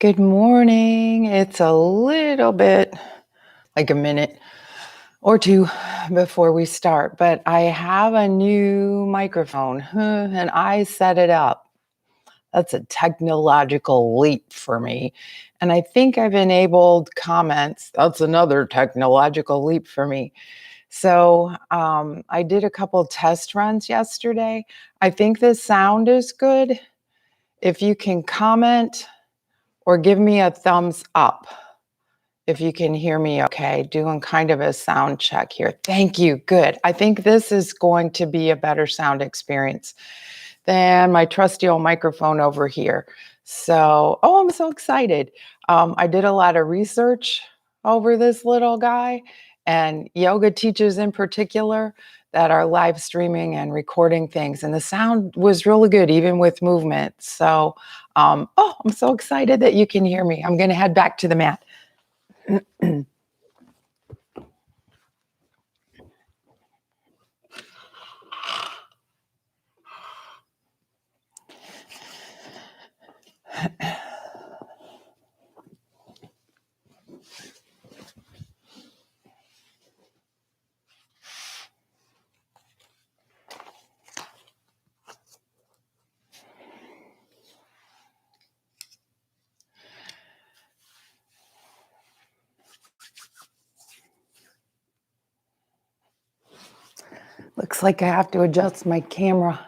Good morning. It's a little bit like a minute or two before we start, but I have a new microphone and I set it up. That's a technological leap for me. And I think I've enabled comments. That's another technological leap for me. So I did a couple test runs yesterday. I think the sound is good. If you can comment, or give me a thumbs up if you can hear me okay. Doing kind of a sound check here. Thank you. Good. I think this is going to be a better sound experience than my trusty old microphone over here. I'm so excited. I did a lot of research over this little guy, and yoga teachers in particular that are live streaming and recording things. And the sound was really good, even with movement. I'm so excited that you can hear me. I'm going to head back to the mat. Looks like I have to adjust my camera.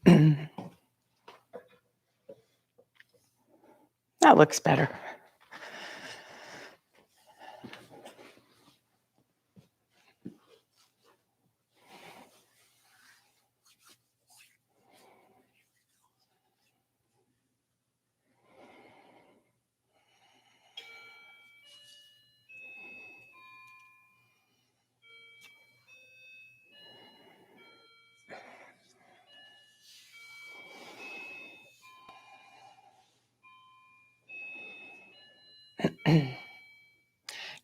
That looks better.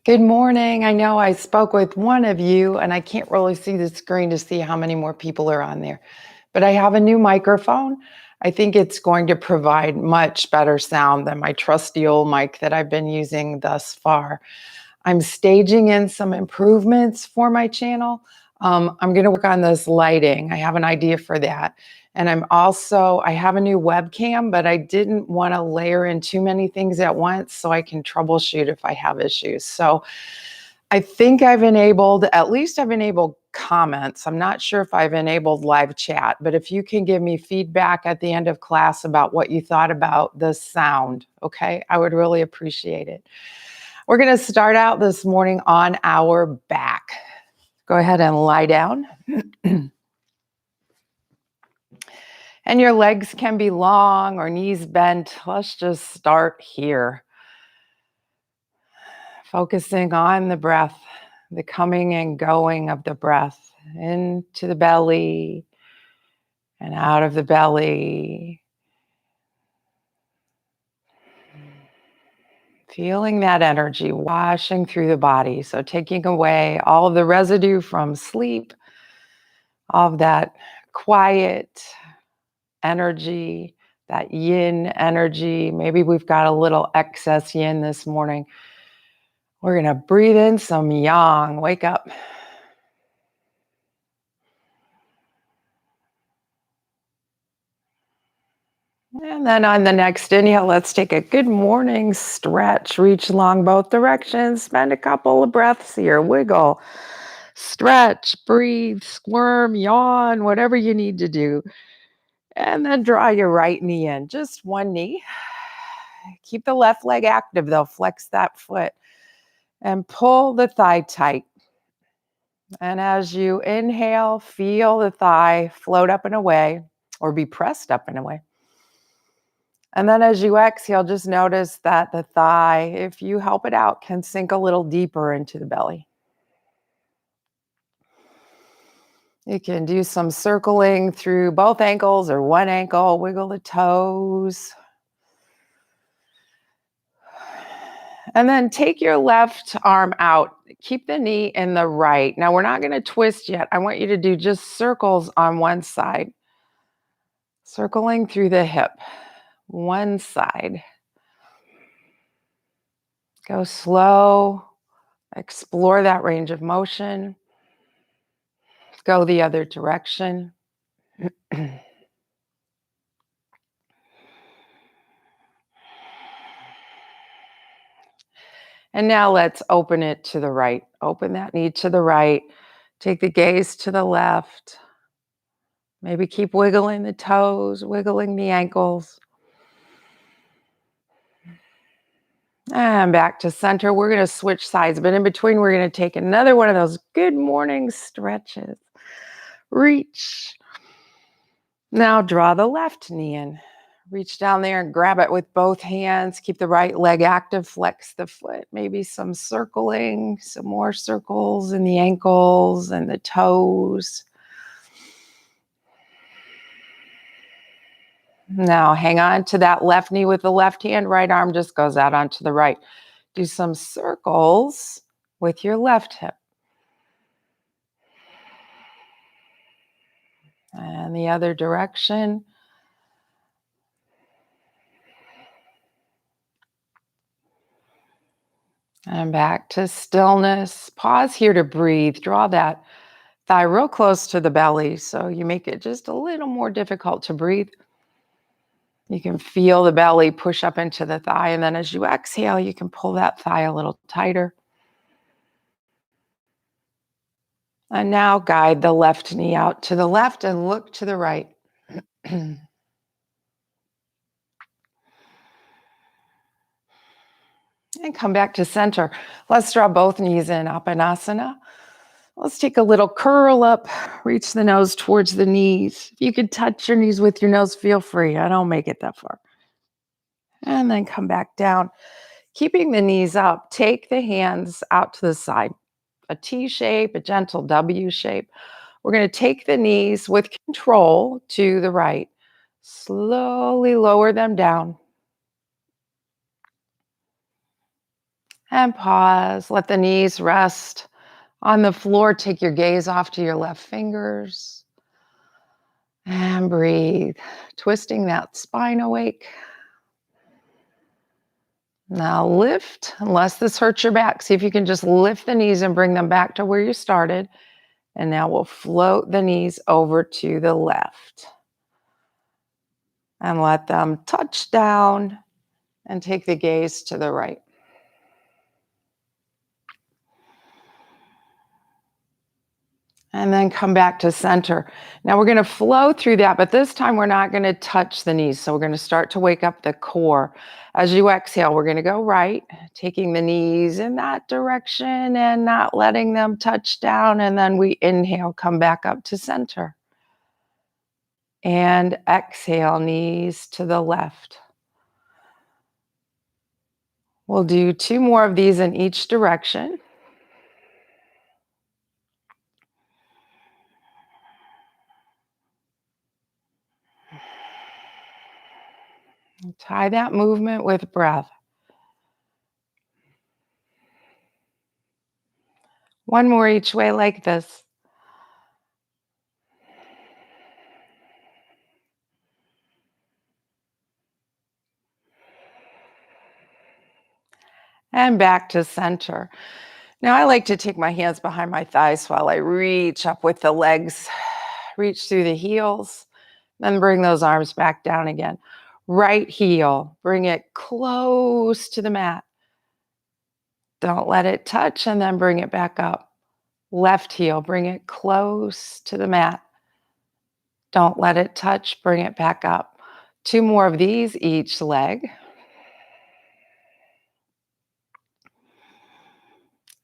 Good morning. I know I spoke with one of you, and I can't really see the screen to see how many more people are on there. But I have a new microphone. I think it's going to provide much better sound than my trusty old mic that I've been using thus far. I'm staging in some improvements for my channel. I'm going to work on this lighting. I have an idea for that. And I have a new webcam, but I didn't want to layer in too many things at once so I can troubleshoot if I have issues. So I think I've enabled comments. I'm not sure if I've enabled live chat, but if you can give me feedback at the end of class about what you thought about the sound, okay, I would really appreciate it. We're going to start out this morning on our back. Go ahead and lie down. And your legs can be long or knees bent. Let's just start here. Focusing on the breath, the coming and going of the breath into the belly and out of the belly. Feeling that energy washing through the body. So taking away all of the residue from sleep, all of that quiet energy, that yin energy. Maybe we've got a little excess yin this morning. We're going to breathe in some yang. Wake up. And then on the next inhale, let's take a good morning stretch. Reach long both directions. Spend a couple of breaths here. Wiggle, stretch, breathe, squirm, yawn, whatever you need to do. And then draw your right knee in. Just one knee. Keep the left leg active though. Flex that foot. And pull the thigh tight. And as you inhale, feel the thigh float up and away or be pressed up and away. And then as you exhale, just notice that the thigh, if you help it out, can sink a little deeper into the belly. You can do some circling through both ankles or one ankle, wiggle the toes. And then take your left arm out. Keep the knee in the right. Now we're not going to twist yet. I want you to do just circles on one side. Circling through the hip. One side. Go slow. Explore that range of motion. Go the other direction. And now let's open it to the right. Open that knee to the right. Take the gaze to the left. Maybe keep wiggling the toes, wiggling the ankles. And back to center. We're going to switch sides, but in between, we're going to take another one of those good morning stretches. Reach. Now draw the left knee in. Reach down there and grab it with both hands. Keep the right leg active. Flex the foot. Maybe some circling, some more circles in the ankles and the toes. Now hang on to that left knee with the left hand. Right arm just goes out onto the right. Do some circles with your left hip. And the other direction. And back to stillness. Pause here to breathe. Draw that thigh real close to the belly so you make it just a little more difficult to breathe. You can feel the belly push up into the thigh, and then as you exhale, you can pull that thigh a little tighter. And now guide the left knee out to the left and look to the right. And come back to center. Let's draw both knees in, Badakonasana. Let's take a little curl up, reach the nose towards the knees. If you could touch your knees with your nose, feel free. I don't make it that far. And then come back down. Keeping the knees up, take the hands out to the side. A T shape, a gentle W shape. We're going to take the knees with control to the right. Slowly lower them down. And pause. Let the knees rest on the floor. Take your gaze off to your left fingers. And breathe. Twisting that spine awake. Now lift, unless this hurts your back. See if you can just lift the knees and bring them back to where you started. And now we'll float the knees over to the left. And let them touch down and take the gaze to the right. And then come back to center. Now we're going to flow through that, but this time we're not going to touch the knees. So we're going to start to wake up the core. As you exhale, we're going to go right, taking the knees in that direction and not letting them touch down. And then we inhale, come back up to center. And exhale, knees to the left. We'll do 2 more of these in each direction. Tie that movement with breath. One more each way like this. And back to center. Now I like to take my hands behind my thighs while I reach up with the legs, reach through the heels, then bring those arms back down again. Right heel, bring it close to the mat. Don't let it touch and then bring it back up. Left heel, bring it close to the mat. Don't let it touch, bring it back up. 2 more of these each leg.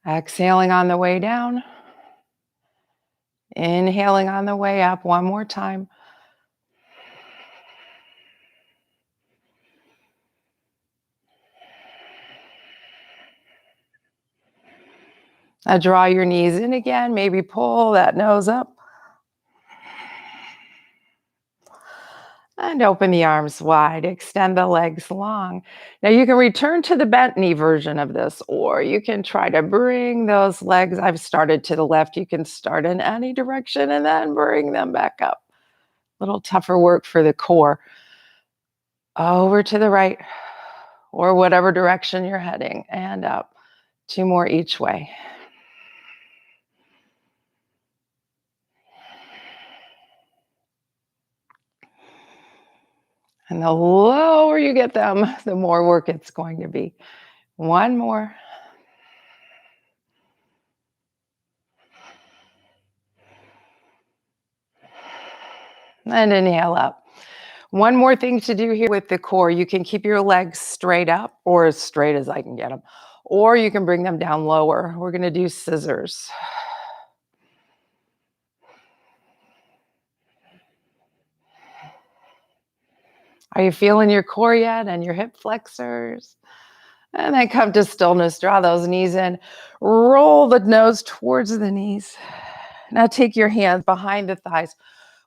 Exhaling on the way down. Inhaling on the way up. One more time. Now draw your knees in again. Maybe pull that nose up. And open the arms wide. Extend the legs long. Now you can return to the bent knee version of this, or you can try to bring those legs. I've started to the left. You can start in any direction and then bring them back up. A little tougher work for the core. Over to the right. or whatever direction you're heading, and up. 2 more each way. And the lower you get them, the more work it's going to be. 1 more. And inhale up. One more thing to do here with the core. You can keep your legs straight up, or as straight as I can get them, or you can bring them down lower. We're going to do scissors. Are you feeling your core yet and your hip flexors? And then come to stillness. Draw those knees in. Roll the nose towards the knees. Now take your hands behind the thighs.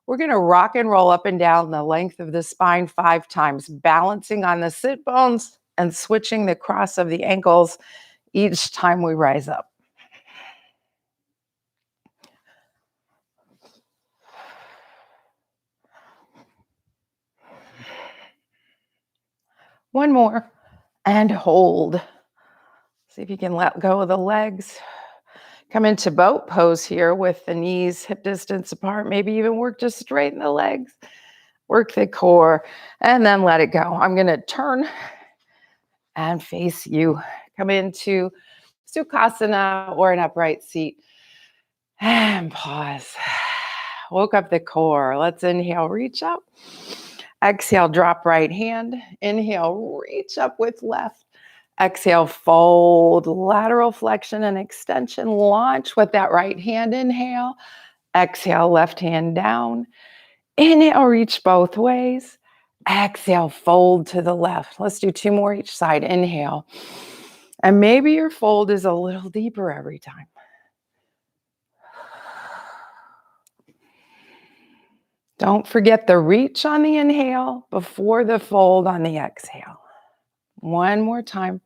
We're going to rock and roll up and down the length of the spine 5 times, balancing on the sit bones and switching the cross of the ankles each time we rise up. One more, and hold. See if you can let go of the legs. Come into boat pose here with the knees hip distance apart. Maybe even work to straighten the legs. Work the core, and then let it go. I'm going to turn and face you. Come into Sukhasana or an upright seat. And pause. Woke up the core. Let's inhale, reach up. Exhale, drop right hand. Inhale, reach up with left. Exhale, fold, lateral flexion and extension. Launch with that right hand. Inhale. Exhale, left hand down. Inhale, reach both ways. Exhale, fold to the left. Let's do 2 more each side. Inhale. And maybe your fold is a little deeper every time. Don't forget the reach on the inhale before the fold on the exhale. 1 more time.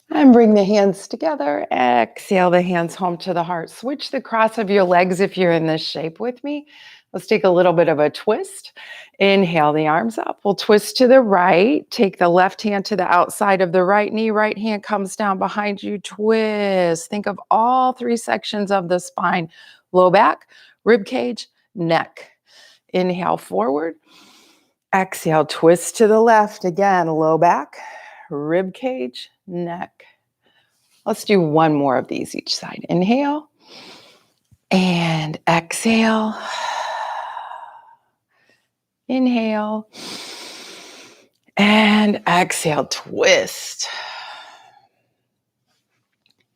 And bring the hands together. Exhale the hands home to the heart. Switch the cross of your legs if you're in this shape with me. Let's take a little bit of a twist. Inhale the arms up. We'll twist to the right. Take the left hand to the outside of the right knee. Right hand comes down behind you. Twist. Think of all 3 sections of the spine. Low back, rib cage, neck. Inhale forward. Exhale, twist to the left. Again, low back, rib cage, neck. Let's do 1 more of these each side. Inhale and exhale. Inhale and exhale, twist.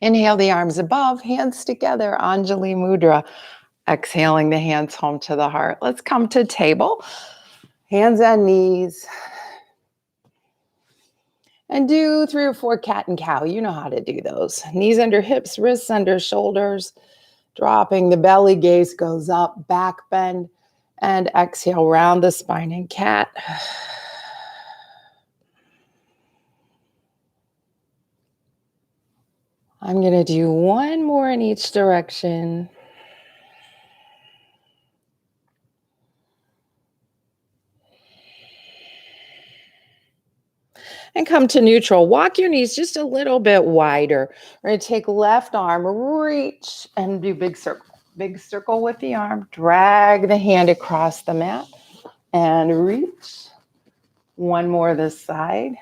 Inhale the arms above, hands together, Anjali Mudra. Exhaling the hands home to the heart. Let's come to table. Hands and knees. And do 3 or 4 cat and cow. You know how to do those. Knees under hips, wrists under shoulders. Dropping the belly, gaze goes up, back bend. And exhale, round the spine in cat. I'm going to do 1 more in each direction. And come to neutral. Walk your knees just a little bit wider. We're going to take left arm, reach, and do big circle. Big circle with the arm. Drag the hand across the mat and reach. 1 more this side.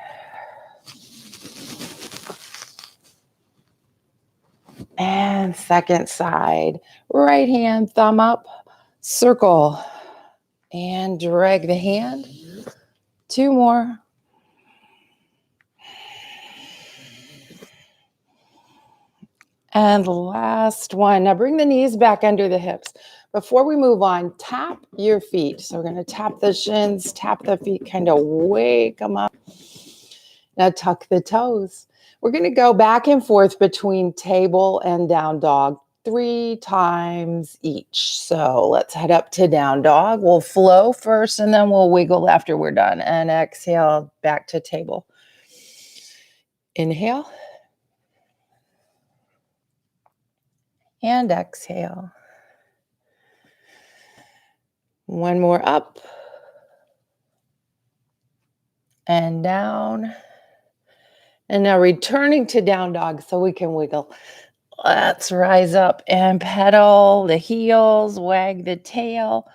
And second side. Right hand, thumb up, circle. And drag the hand. 2 more. And last one. Now bring the knees back under the hips. Before we move on, tap your feet. So we're going to tap the shins, tap the feet, kind of wake them up. Now tuck the toes. We're going to go back and forth between table and down dog 3 times each. So let's head up to down dog. We'll flow first and then we'll wiggle after we're done. And exhale back to table. Inhale. And exhale. One more up. And down. And now returning to down dog so we can wiggle. Let's rise up and pedal the heels, wag the tail,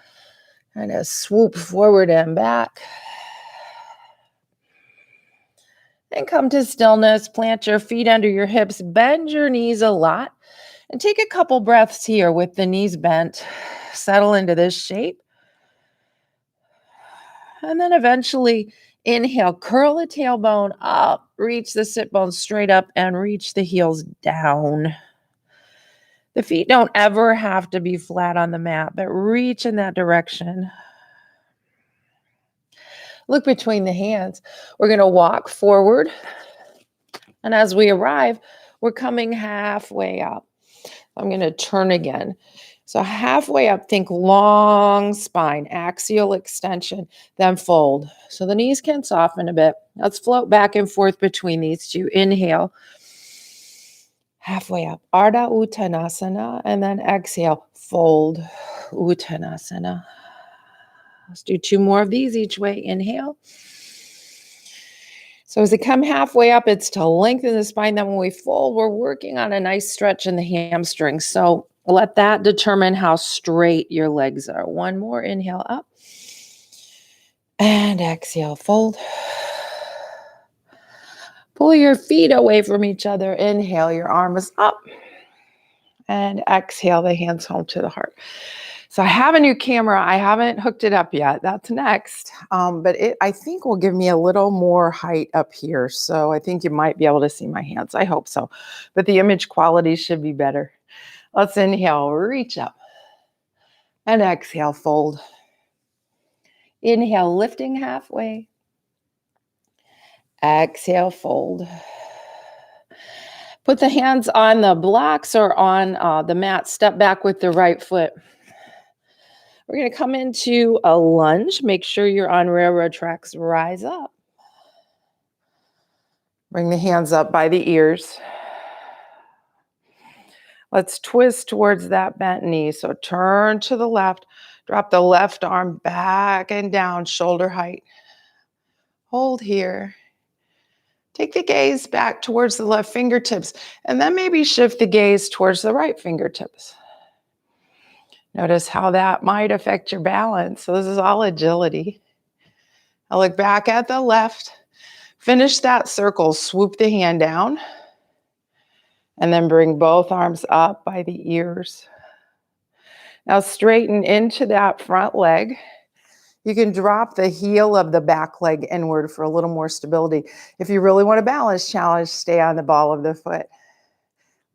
kind of swoop forward and back. And come to stillness. Plant your feet under your hips, bend your knees a lot, and take a couple breaths here with the knees bent. Settle into this shape. And then eventually inhale, curl the tailbone up, reach the sit bones straight up, and reach the heels down. The feet don't ever have to be flat on the mat, but reach in that direction. Look between the hands. We're going to walk forward. And as we arrive, we're coming halfway up. I'm going to turn again. So halfway up, think long spine, axial extension, then fold. So the knees can soften a bit. Let's float back and forth between these two. Inhale. Halfway up, Ardha Uttanasana, and then exhale, fold, Uttanasana. Let's do 2 more of these each way. Inhale. So as we come halfway up, it's to lengthen the spine. Then when we fold, we're working on a nice stretch in the hamstrings. So let that determine how straight your legs are. 1 more, inhale up. And exhale, fold. Pull your feet away from each other. Inhale, your arm is up. And exhale, the hands home to the heart. So I have a new camera. I haven't hooked it up yet. That's next. But it, I think, will give me a little more height up here. So I think you might be able to see my hands. I hope so. But the image quality should be better. Let's inhale, reach up. And exhale, fold. Inhale, lifting halfway. Exhale, fold. Put the hands on the blocks or on the mat. Step back with the right foot. We're going to come into a lunge. Make sure you're on railroad tracks. Rise up. Bring the hands up by the ears. Let's twist towards that bent knee. So turn to the left. Drop the left arm back and down, shoulder height. Hold here. Take the gaze back towards the left fingertips, and then maybe shift the gaze towards the right fingertips. Notice how that might affect your balance. So this is all agility. I'll look back at the left. Finish that circle. Swoop the hand down. And then bring both arms up by the ears. Now straighten into that front leg. You can drop the heel of the back leg inward for a little more stability. If you really want a balance challenge, stay on the ball of the foot.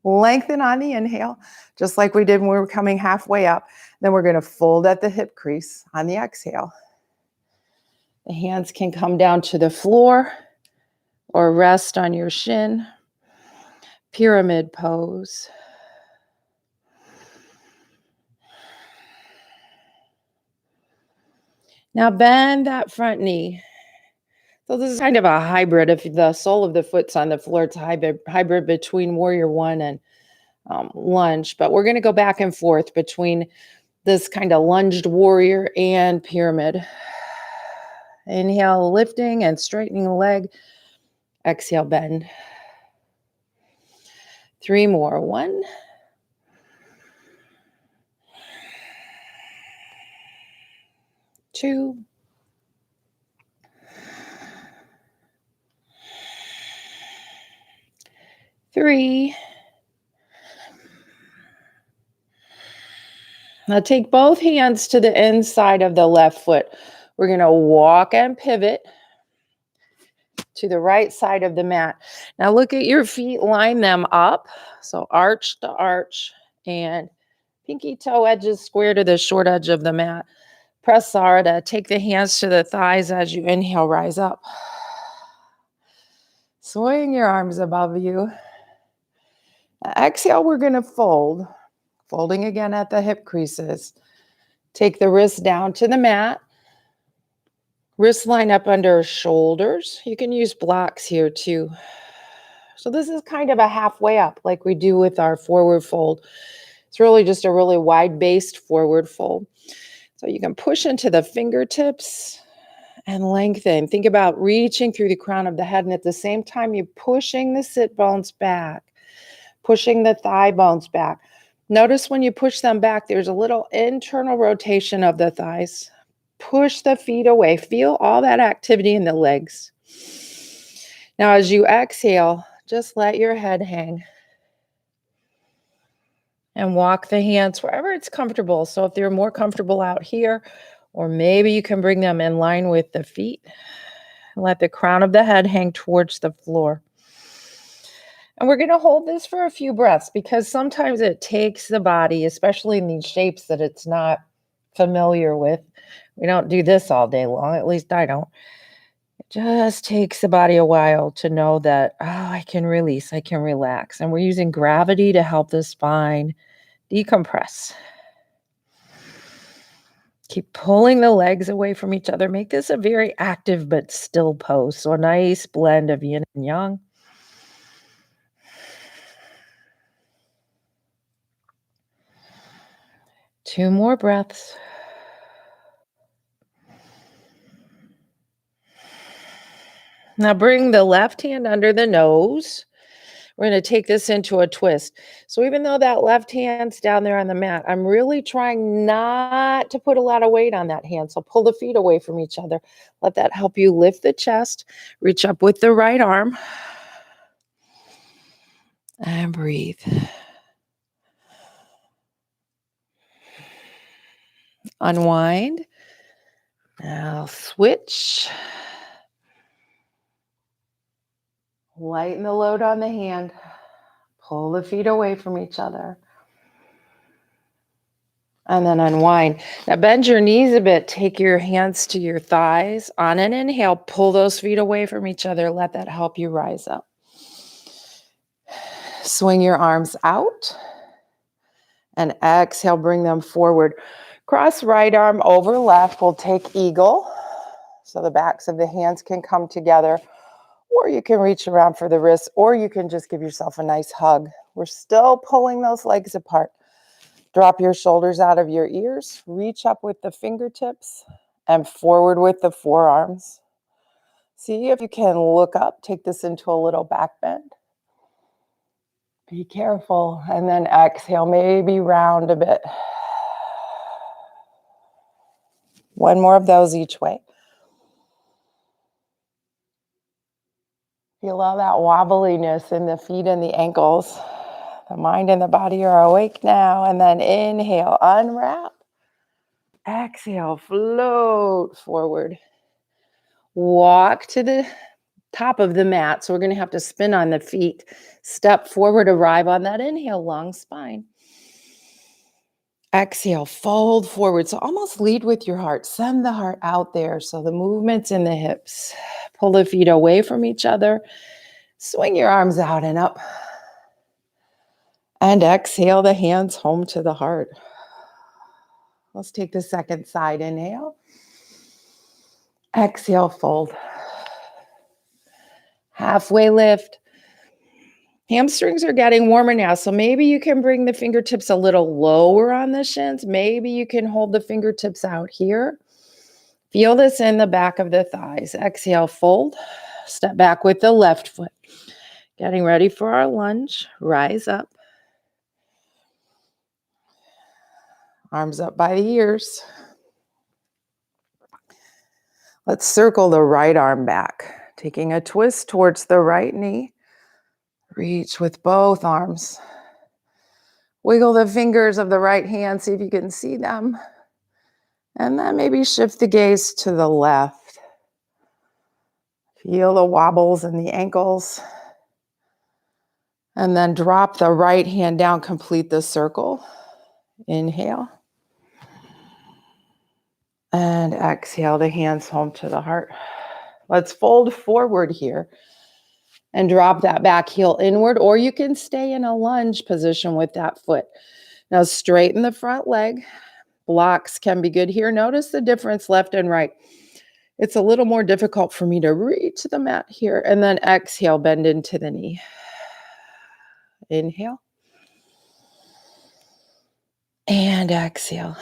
Lengthen on the inhale, just like we did when we were coming halfway up. Then we're going to fold at the hip crease on the exhale. The hands can come down to the floor or rest on your shin. Pyramid pose. Now bend that front knee. So this is kind of a hybrid. If the sole of the foot's on the floor, it's a hybrid between Warrior One and Lunge. But we're going to go back and forth between this kind of lunged warrior and pyramid. Inhale, lifting and straightening the leg. Exhale, bend. 3 more. 1. 2. 3. Now take both hands to the inside of the left foot. We're going to walk and pivot to the right side of the mat. Now look at your feet, line them up. So arch to arch and pinky toe edges square to the short edge of the mat. Press Ardha. Take the hands to the thighs as you inhale, rise up. Swing your arms above you. Exhale, we're going to fold. Folding again at the hip creases. Take the wrists down to the mat. Wrists line up under shoulders. You can use blocks here too. So this is kind of a halfway up like we do with our forward fold. It's really just a really wide-based forward fold. So you can push into the fingertips and lengthen. Think about reaching through the crown of the head, and at the same time, you're pushing the sit bones back, pushing the thigh bones back. Notice when you push them back, there's a little internal rotation of the thighs. Push the feet away. Feel all that activity in the legs. Now, as you exhale, just let your head hang and walk the hands wherever it's comfortable. So if they're more comfortable out here, or maybe you can bring them in line with the feet. Let the crown of the head hang towards the floor. And we're going to hold this for a few breaths because sometimes it takes the body, especially in these shapes that it's not familiar with. We don't do this all day long, at least I don't. It just takes the body a while to know that, oh, I can release, I can relax. And we're using gravity to help the spine decompress. Keep pulling the legs away from each other. Make this a very active but still pose. So a nice blend of yin and yang. Two more breaths. Now bring the left hand under the nose. We're going to take this into a twist. So even though that left hand's down there on the mat, I'm really trying not to put a lot of weight on that hand. So pull the feet away from each other. Let that help you lift the chest. Reach up with the right arm. And breathe. Unwind. Now switch. Lighten the load on the hand. Pull the feet away from each other. And then unwind. Now bend your knees a bit. Take your hands to your thighs. On an inhale, pull those feet away from each other. Let that help you rise up. Swing your arms out. And exhale, bring them forward. Cross right arm over left. We'll take eagle. So the backs of the hands can come together. Or you can reach around for the wrists. Or you can just give yourself a nice hug. We're still pulling those legs apart. Drop your shoulders out of your ears. Reach up with the fingertips and forward with the forearms. See if you can look up. Take this into a little back bend. Be careful. And then exhale. Maybe round a bit. One more of those each way. Feel all that wobbliness in the feet and the ankles. The mind and the body are awake now. And then inhale, unwrap. Exhale, float forward. Walk to the top of the mat. So we're going to have to spin on the feet. Step forward, arrive on that inhale, long spine. Exhale, fold forward. So almost lead with your heart. Send the heart out there. So the movement's in the hips. Pull the feet away from each other. Swing your arms out and up. And exhale the hands home to the heart. Let's take the second side. Inhale. Exhale, fold. Halfway lift. Hamstrings are getting warmer now, so maybe you can bring the fingertips a little lower on the shins. Maybe you can hold the fingertips out here. Feel this in the back of the thighs. Exhale, fold. Step back with the left foot. Getting ready for our lunge. Rise up. Arms up by the ears. Let's circle the right arm back. Taking a twist towards the right knee. Reach with both arms. Wiggle the fingers of the right hand. See if you can see them. And then maybe shift the gaze to the left. Feel the wobbles in the ankles. And then drop the right hand down. Complete the circle. Inhale. And exhale the hands home to the heart. Let's fold forward here. And drop that back heel inward. Or you can stay in a lunge position with that foot. Now straighten the front leg. Blocks can be good here. Notice the difference left and right. It's a little more difficult for me to reach the mat here. And then exhale, bend into the knee. Inhale. And exhale.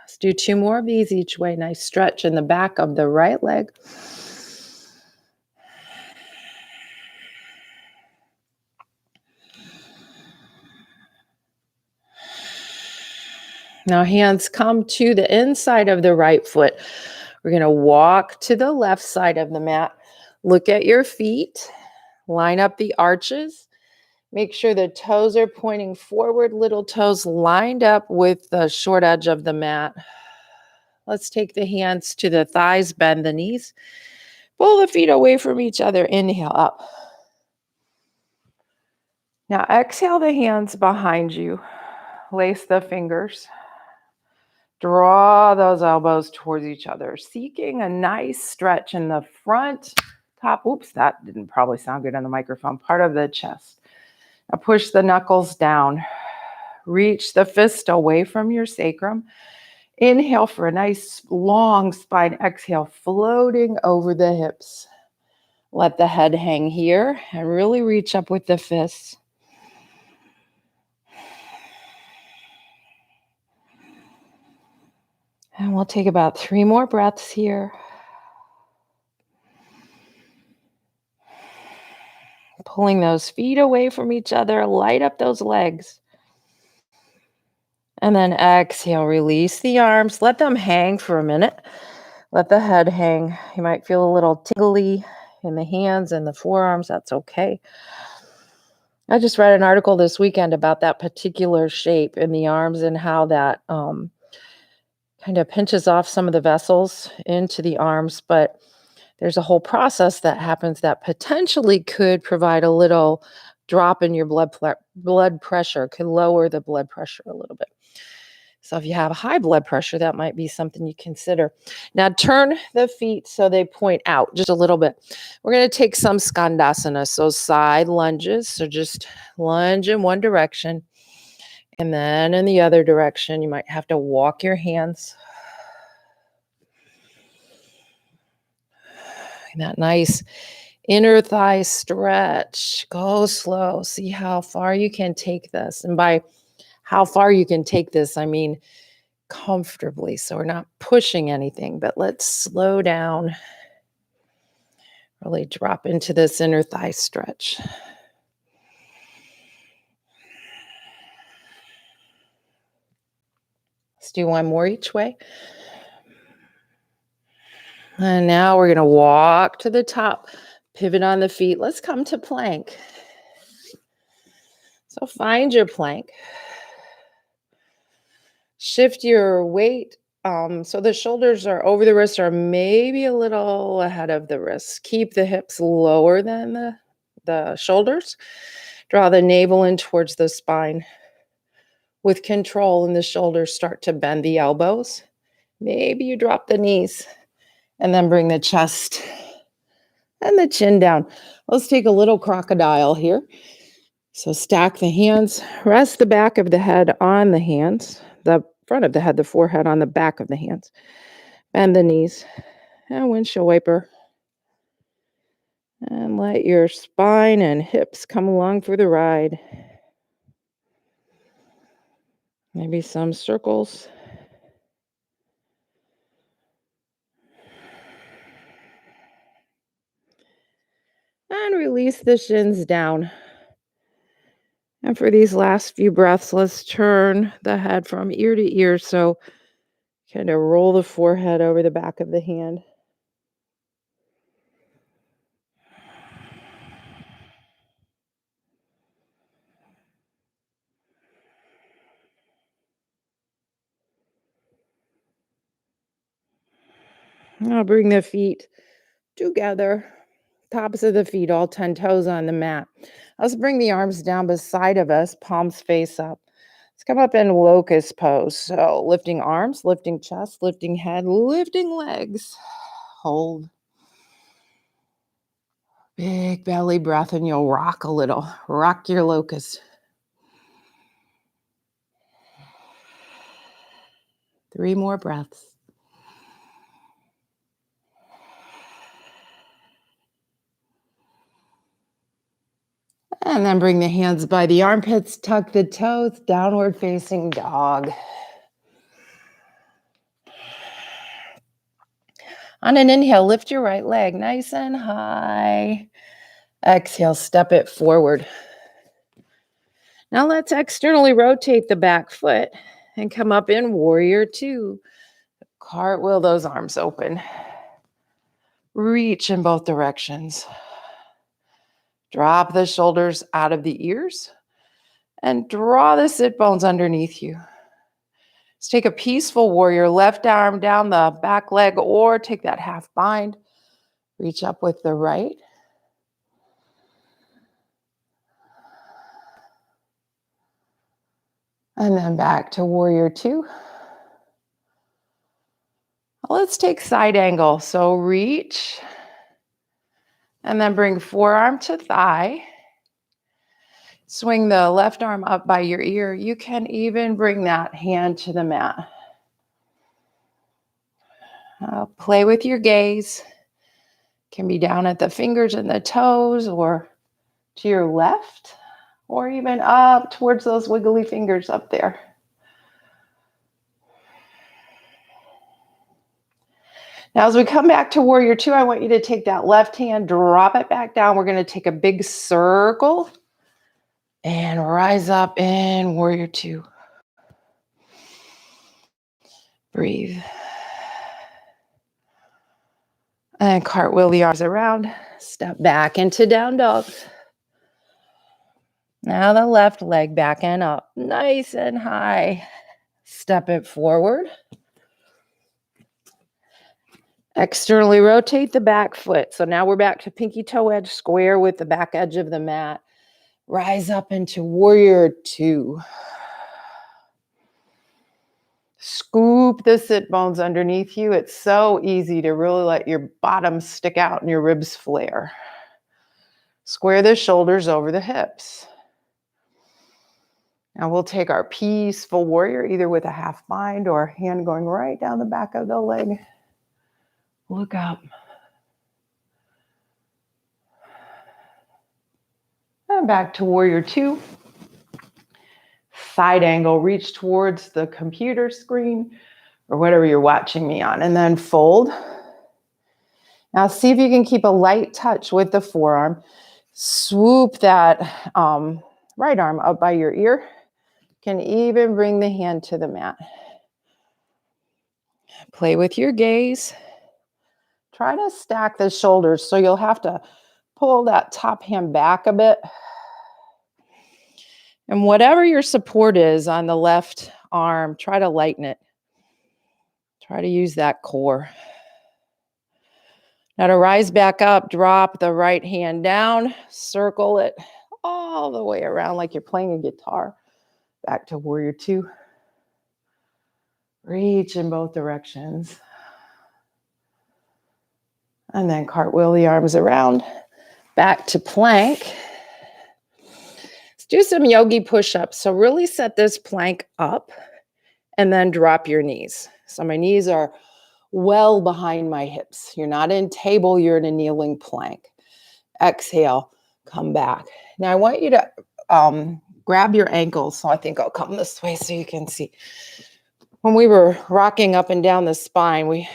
Let's do 2 more of these each way. Nice stretch in the back of the right leg. Now hands come to the inside of the right foot. We're going to walk to the left side of the mat. Look at your feet. Line up the arches. Make sure the toes are pointing forward, little toes lined up with the short edge of the mat. Let's take the hands to the thighs, bend the knees. Pull the feet away from each other. Inhale up. Now exhale the hands behind you. Lace the fingers. Draw those elbows towards each other, seeking a nice stretch in the front top. Oops, that didn't probably sound good on the microphone. Part of the chest. Now push the knuckles down. Reach the fist away from your sacrum. Inhale for a nice long spine. Exhale, floating over the hips. Let the head hang here and really reach up with the fists. And we'll take about 3 more breaths here. Pulling those feet away from each other, light up those legs. And then exhale, release the arms. Let them hang for a minute. Let the head hang. You might feel a little tingly in the hands and the forearms. That's okay. I just read an article this weekend about that particular shape in the arms and how that kind of pinches off some of the vessels into the arms. But there's a whole process that happens that potentially could provide a little drop in your blood pressure, can lower the blood pressure a little bit. So if you have high blood pressure, that might be something you consider. Now turn the feet so they point out just a little bit. We're going to take some Skandasana, so side lunges. So just lunge in one direction and then in the other direction. You might have to walk your hands. That nice inner thigh stretch. Go slow. See how far you can take this. And by how far you can take this, I mean comfortably. So we're not pushing anything, but let's slow down. Really drop into this inner thigh stretch. Let's do 1 more each way. And now we're going to walk to the top, pivot on the feet. Let's come to plank. So find your plank. Shift your weight so the shoulders are over the wrists or maybe a little ahead of the wrists. Keep the hips lower than the shoulders. Draw the navel in towards the spine. With control, and the shoulders start to bend the elbows. Maybe you drop the knees and then bring the chest and the chin down. Let's take a little crocodile here. So stack the hands, rest the back of the head on the hands, the front of the head, the forehead on the back of the hands. Bend the knees and windshield wiper. And let your spine and hips come along for the ride. Maybe some circles. And release the shins down. And for these last few breaths, let's turn the head from ear to ear. So kind of roll the forehead over the back of the hand. Now bring the feet together. Tops of the feet, all 10 toes on the mat. Let's bring the arms down beside of us, palms face up. Let's come up in locust pose. So lifting arms, lifting chest, lifting head, lifting legs. Hold. Big belly breath, and you'll rock a little. Rock your locust. 3 more breaths. And then bring the hands by the armpits, tuck the toes, downward facing dog. On an inhale, lift your right leg nice and high. Exhale, step it forward. Now let's externally rotate the back foot and come up in warrior two. Cartwheel those arms open. Reach in both directions. Drop the shoulders out of the ears and draw the sit bones underneath you. Let's take a peaceful warrior, left arm down the back leg, or take that half bind. Reach up with the right. And then back to warrior two. Let's take side angle. So reach and then bring forearm to thigh. Swing the left arm up by your ear. You can even bring that hand to the mat. Play with your gaze. Can be down at the fingers and the toes, or to your left, or even up towards those wiggly fingers up there. Now, as we come back to warrior two, I want you to take that left hand, drop it back down. We're going to take a big circle and rise up in warrior two. Breathe. And cartwheel the arms around. Step back into down dog. Now the left leg back and up. Nice and high. Step it forward. Externally rotate the back foot. So now we're back to pinky toe edge square with the back edge of the mat. Rise up into warrior two. Scoop the sit bones underneath you. It's so easy to really let your bottom stick out and your ribs flare. Square the shoulders over the hips. Now we'll take our peaceful warrior, either with a half bind or a hand going right down the back of the leg. Look up. And back to warrior two. Side angle, reach towards the computer screen or whatever you're watching me on, and then fold. Now see if you can keep a light touch with the forearm. Swoop that right arm up by your ear. Can even bring the hand to the mat. Play with your gaze. Try to stack the shoulders, so you'll have to pull that top hand back a bit. And whatever your support is on the left arm, try to lighten it. Try to use that core. Now to rise back up, drop the right hand down, circle it all the way around like you're playing a guitar. Back to warrior two. Reach in both directions. And then cartwheel the arms around. Back to plank. Let's do some yogi push-ups. So really set this plank up and then drop your knees. So my knees are well behind my hips. You're not in table, you're in a kneeling plank. Exhale, come back. Now I want you to grab your ankles. So I think I'll come this way so you can see. When we were rocking up and down the spine, we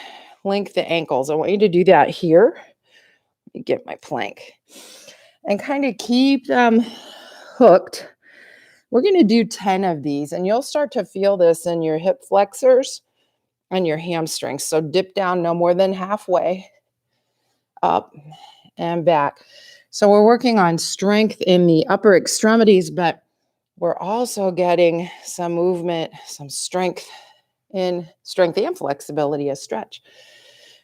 link the ankles. I want you to do that here. Let me get my plank. And kind of keep them hooked. We're going to do 10 of these, and you'll start to feel this in your hip flexors and your hamstrings. So dip down no more than halfway, up and back. So we're working on strength in the upper extremities, but we're also getting some movement, some strength and flexibility, a stretch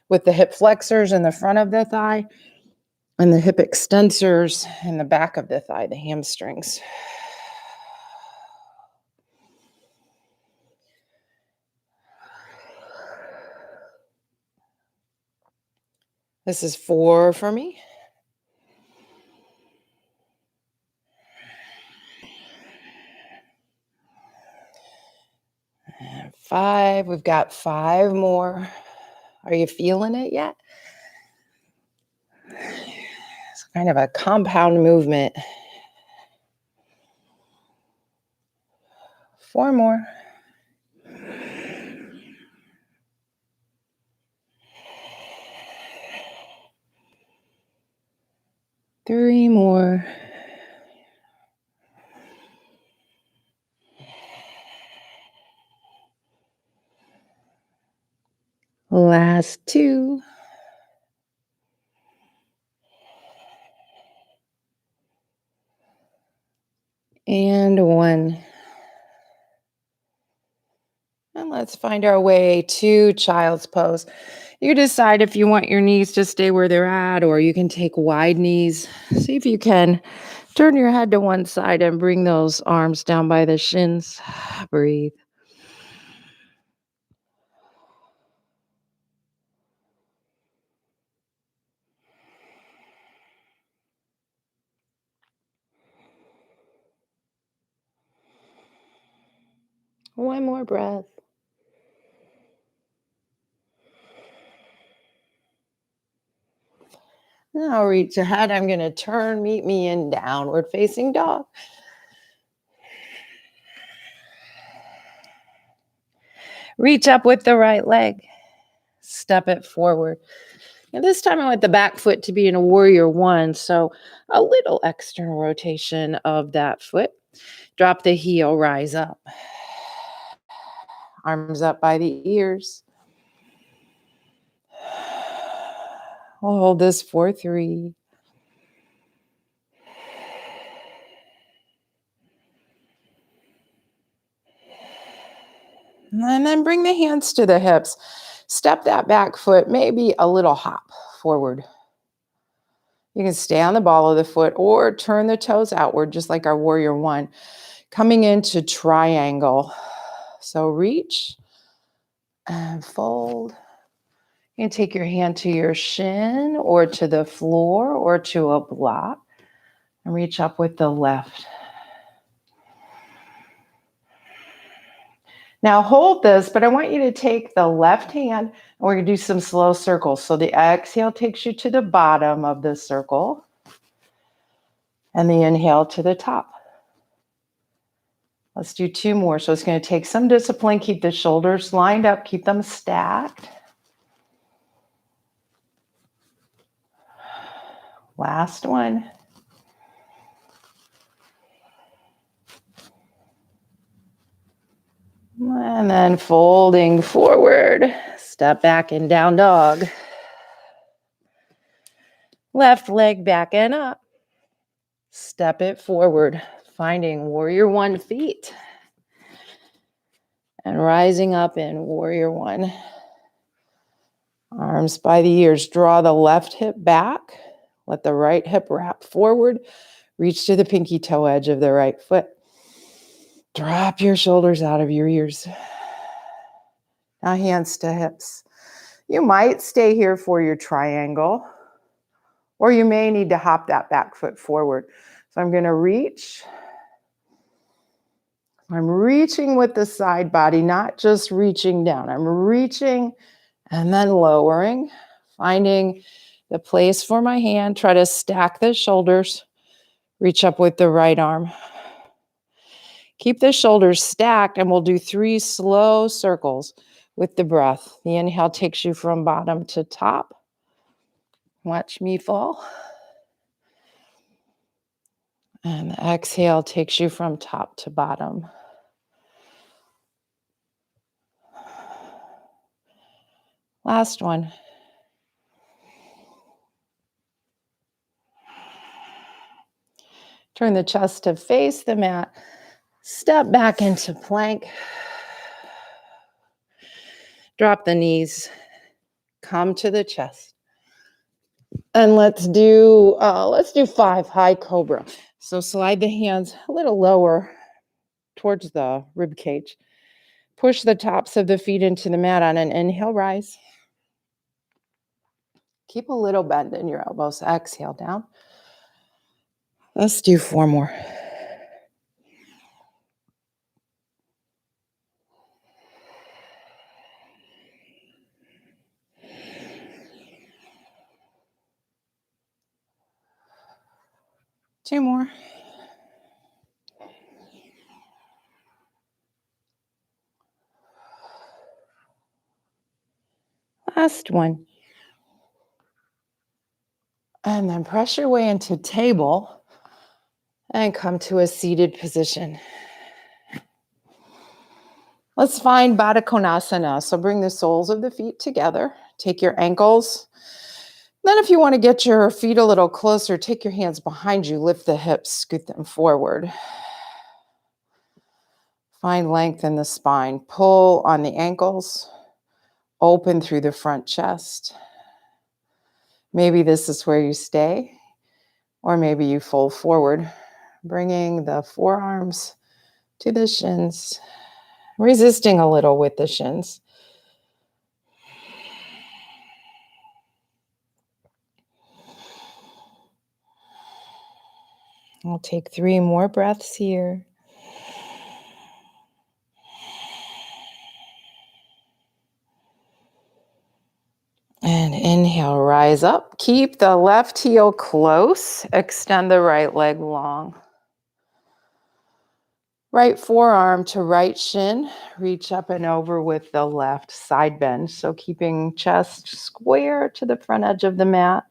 with the hip flexors in the front of the thigh and the hip extensors in the back of the thigh, the hamstrings. This is 4 for me. And 5. We've got 5 more. Are you feeling it yet? It's kind of a compound movement. 4 more. 3 more. Last 2. And 1. And let's find our way to child's pose. You decide if you want your knees to stay where they're at, or you can take wide knees. See if you can turn your head to one side and bring those arms down by the shins. Breathe. One more breath. Now reach ahead. I'm going to turn, meet me in downward facing dog. Reach up with the right leg. Step it forward. And this time I want the back foot to be in a warrior 1. So a little external rotation of that foot. Drop the heel, rise up. Arms up by the ears. We'll hold this for 3. And then bring the hands to the hips. Step that back foot, maybe a little hop forward. You can stay on the ball of the foot or turn the toes outward, just like our warrior 1. Coming into triangle. So reach and fold. You can take your hand to your shin or to the floor or to a block and reach up with the left. Now hold this, but I want you to take the left hand and we're going to do some slow circles. So the exhale takes you to the bottom of the circle and the inhale to the top. Let's do 2 more. So it's going to take some discipline. Keep the shoulders lined up. Keep them stacked. Last one. And then folding forward. Step back in down dog. Left leg back and up. Step it forward. Finding warrior 1 feet. And rising up in warrior 1. Arms by the ears. Draw the left hip back. Let the right hip wrap forward. Reach to the pinky toe edge of the right foot. Drop your shoulders out of your ears. Now hands to hips. You might stay here for your triangle, or you may need to hop that back foot forward. So I'm going to reach. I'm reaching with the side body, not just reaching down. I'm reaching and then lowering, finding the place for my hand. Try to stack the shoulders. Reach up with the right arm. Keep the shoulders stacked and we'll do 3 slow circles with the breath. The inhale takes you from bottom to top. Watch me fall. And the exhale takes you from top to bottom. Last one. Turn the chest to face the mat. Step back into plank. Drop the knees. Come to the chest. And let's do 5 high cobra. So slide the hands a little lower towards the rib cage. Push the tops of the feet into the mat on an inhale, rise. Keep a little bend in your elbows. Exhale down. Let's do 4 more. Two more. last one. And then press your way into table and come to a seated position. Let's find Badakonasana. So bring the soles of the feet together. Take your ankles. Then if you want to get your feet a little closer, take your hands behind you, lift the hips, scoot them forward. Find length in the spine. Pull on the ankles. Open through the front chest. Maybe this is where you stay, or maybe you fold forward, bringing the forearms to the shins, resisting a little with the shins. I'll take 3 more breaths here. And inhale, rise up. Keep the left heel close. Extend the right leg long. Right forearm to right shin. Reach up and over with the left side bend. So keeping chest square to the front edge of the mat.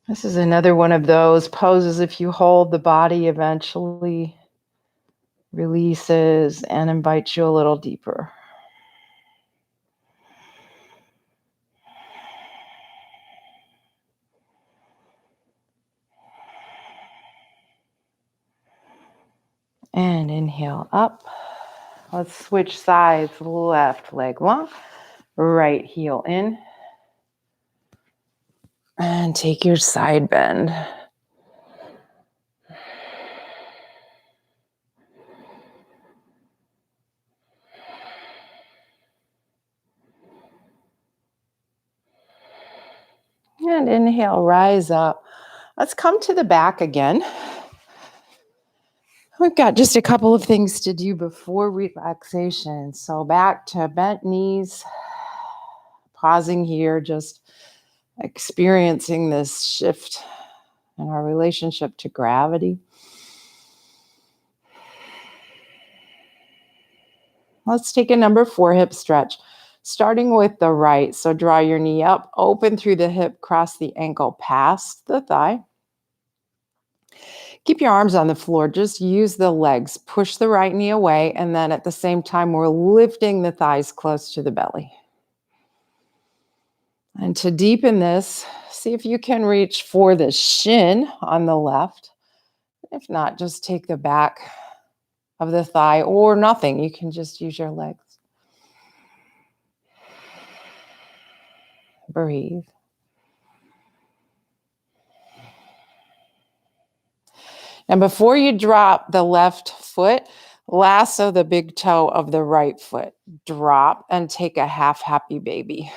This is another one of those poses. If you hold, the body eventually releases and invites you a little deeper. And inhale up. Let's switch sides. Left leg long, right heel in. And take your side bend. And inhale, rise up. Let's come to the back again. We've got just a couple of things to do before relaxation. So back to bent knees. Pausing here, just experiencing this shift in our relationship to gravity. Let's take a number 4 hip stretch, starting with the right. So draw your knee up, open through the hip, cross the ankle past the thigh. Keep your arms on the floor. Just use the legs. Push the right knee away, and then at the same time, we're lifting the thighs close to the belly. And to deepen this, see if you can reach for the shin on the left. If not, just take the back of the thigh or nothing. You can just use your legs. Breathe. And before you drop the left foot, lasso the big toe of the right foot. Drop and take a half happy baby.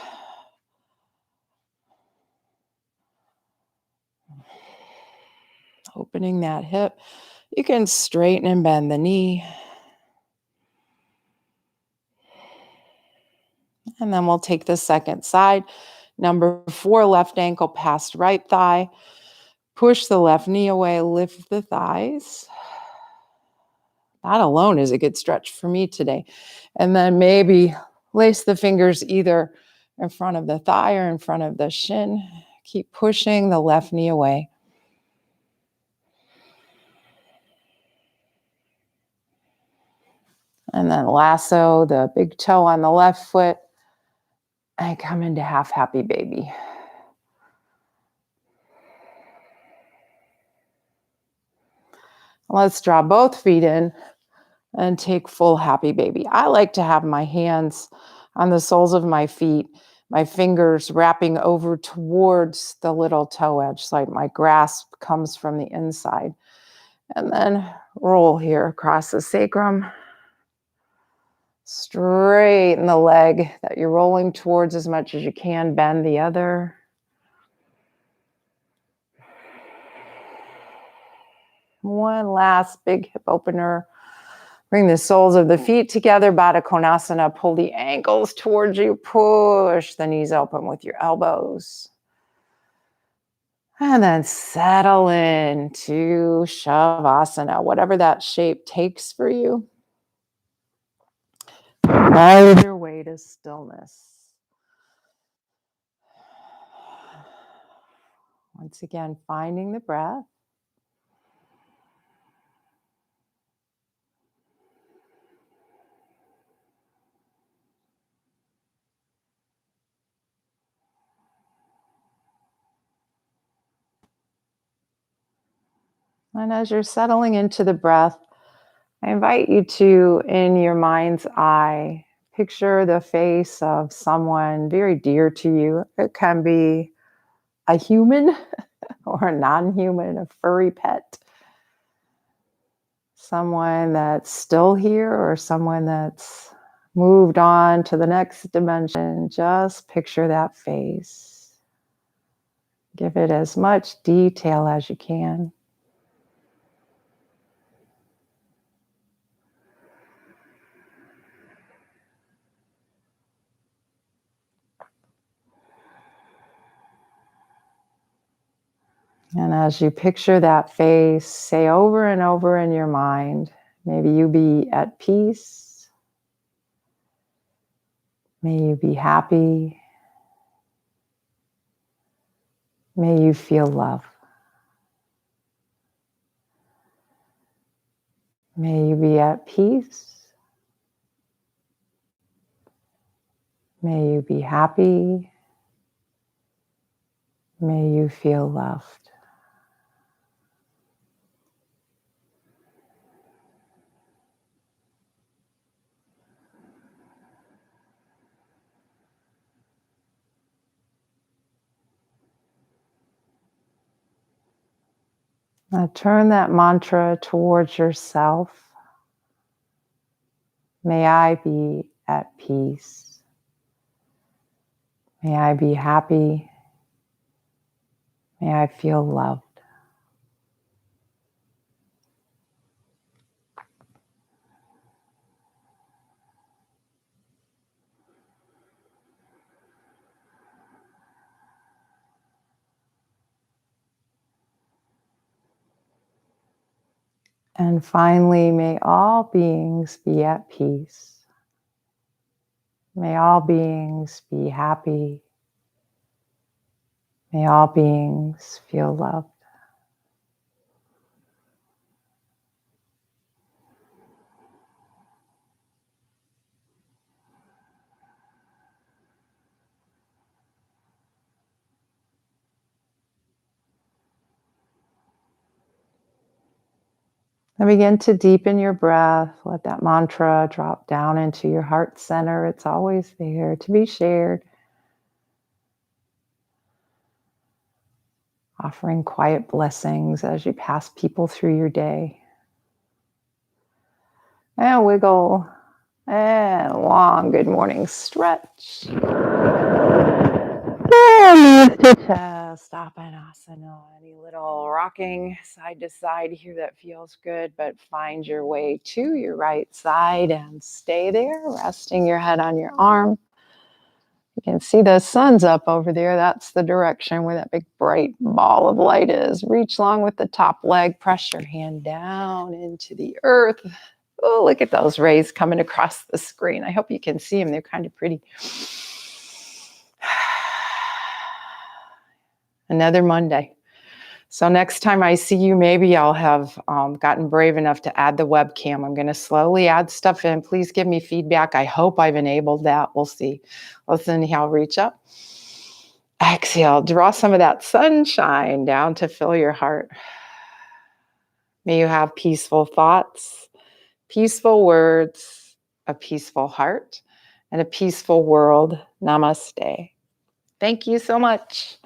Opening that hip. You can straighten and bend the knee. And then we'll take the second side. Number 4, left ankle past right thigh. Push the left knee away, lift the thighs. That alone is a good stretch for me today. And then maybe lace the fingers either in front of the thigh or in front of the shin. Keep pushing the left knee away. And then lasso the big toe on the left foot and come into half happy baby. Let's draw both feet in and take full happy baby. I like to have my hands on the soles of my feet, my fingers wrapping over towards the little toe edge, so like my grasp comes from the inside. And then roll here across the sacrum. Straighten the leg that you're rolling towards as much as you can. Bend the other. One last big hip opener. Bring the soles of the feet together. Badakonasana. Pull the ankles towards you. Push the knees open with your elbows. And then settle into Shavasana, whatever that shape takes for you. Find your way to stillness. Once again, finding the breath. And as you're settling into the breath, I invite you to, in your mind's eye, picture the face of someone very dear to you. It can be a human or a non-human, a furry pet. Someone that's still here or someone that's moved on to the next dimension. Just picture that face. Give it as much detail as you can. And as you picture that face, say over and over in your mind, maybe you be at peace. May you be happy. May you feel love. May you be at peace. May you be happy. May you feel loved. Now turn that mantra towards yourself. May I be at peace. May I be happy. May I feel loved. And finally, may all beings be at peace. May all beings be happy. May all beings feel loved. And begin to deepen your breath. Let that mantra drop down into your heart center. It's always there to be shared. Offering quiet blessings as you pass people through your day. And wiggle. And a long good morning stretch. And lift the chest, Badakonasana. Any little rocking side to side here that feels good, but find your way to your right side and stay there, resting your head on your arm. You can see the sun's up over there. That's the direction where that big bright ball of light is. Reach long with the top leg. Press your hand down into the earth. Oh, look at those rays coming across the screen. I hope you can see them. They're kind of pretty. Another Monday. So next time I see you, maybe I'll have gotten brave enough to add the webcam. I'm going to slowly add stuff in. Please give me feedback. I hope I've enabled that. We'll see. Let's inhale, reach up. Exhale, draw some of that sunshine down to fill your heart. May you have peaceful thoughts, peaceful words, a peaceful heart, and a peaceful world. Namaste. Thank you so much.